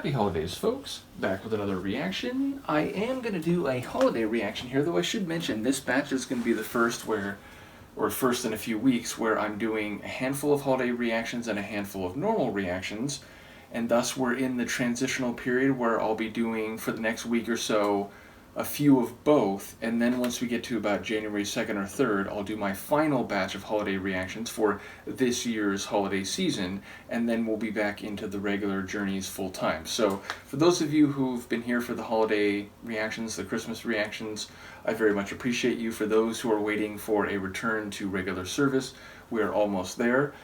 Happy holidays, folks. Back with another reaction. I am going to do a holiday reaction here, though I should mention this batch is going to be the first first in a few weeks, where I'm doing a handful of holiday reactions and a handful of normal reactions, and thus we're in the transitional period where I'll be doing, for the next week or so, a few of both, and then once we get to about January 2nd or 3rd, I'll do my final batch of holiday reactions for this year's holiday season, and then we'll be back into the regular journeys full time. So for those of you who've been here for the holiday reactions, the Christmas reactions, I very much appreciate you. For those who are waiting for a return to regular service, we are almost there.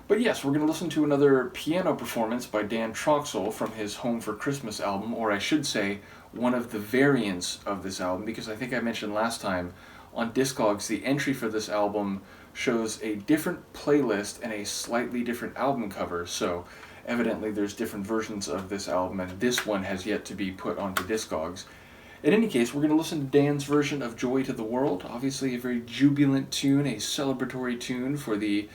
But yes, we're going to listen to another piano performance by Dan Troxell from his Home for Christmas album, or I should say, one of the variants of this album, because I think I mentioned last time, on Discogs, the entry for this album shows a different playlist and a slightly different album cover, so evidently there's different versions of this album, and this one has yet to be put onto Discogs. In any case, we're going to listen to Dan's version of Joy to the World, obviously a very jubilant tune, a celebratory tune for the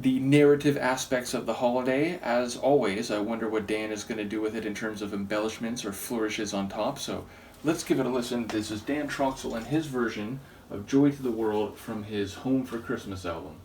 narrative aspects of the holiday. As always, I wonder what Dan is going to do with it in terms of embellishments or flourishes on top, so let's give it a listen. This is Dan Troxell and his version of Joy to the World from his Home for Christmas album.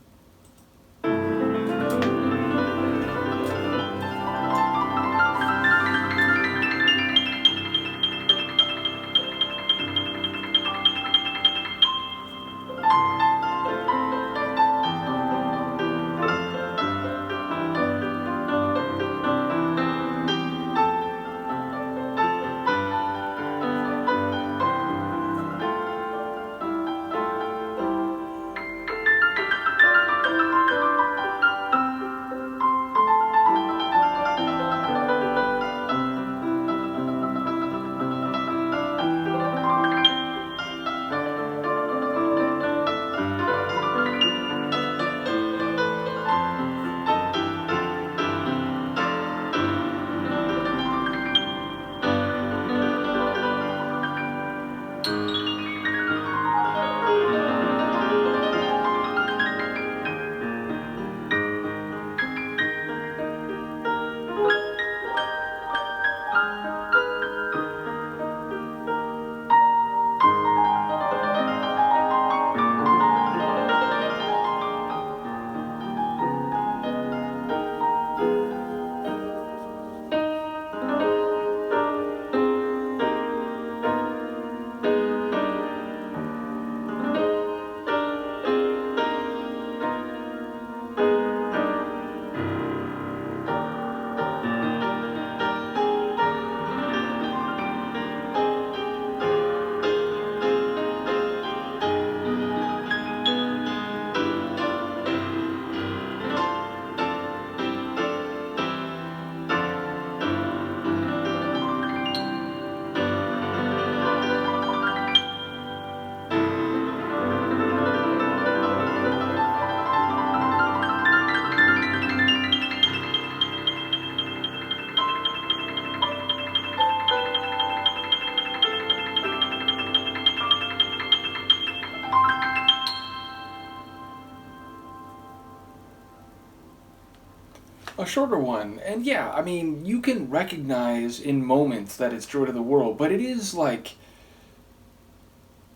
A shorter one, and yeah, I mean, you can recognize in moments that it's Joy to the World, but it is like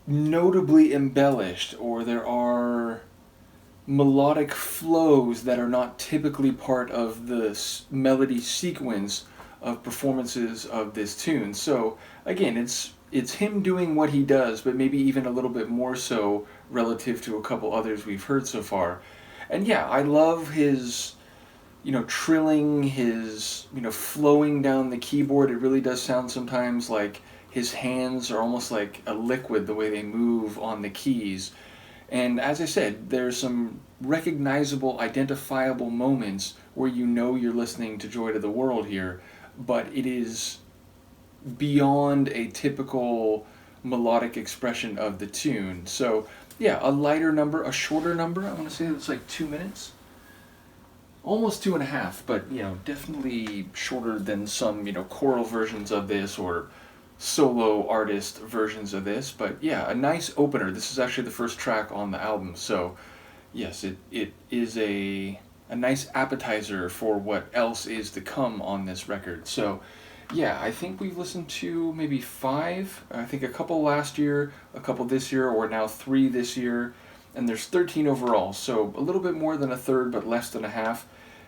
notably embellished, or there are melodic flows that are not typically part of the melody sequence of performances of this tune. So again, it's him doing what he does, but maybe even a little bit more so relative to a couple others we've heard so far. And yeah, I love his trilling, his, flowing down the keyboard. It really does sound sometimes like his hands are almost like a liquid, the way they move on the keys. And as I said, there's some recognizable, identifiable moments where you're listening to Joy to the World here, but it is beyond a typical melodic expression of the tune. So yeah, a lighter number, a shorter number. I want to say it's like 2 minutes. Almost 2.5, but definitely shorter than some choral versions of this or solo artist versions of this. But yeah, a nice opener. This is actually the first track on the album, so yes, it is a nice appetizer for what else is to come on this record. So yeah, I think we've listened to maybe 5. I think a couple last year, a couple this year, or now 3 this year, and there's 13 overall. So a little bit more than a third, but less than a half.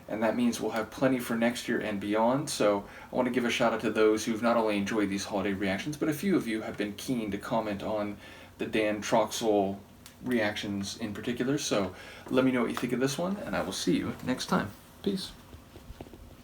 And that means we'll have plenty for next year and beyond. So I want to give a shout out to those who've not only enjoyed these holiday reactions, but a few of you have been keen to comment on the Dan Troxell reactions in particular. So let me know what you think of this one, and I will see you next time. Peace.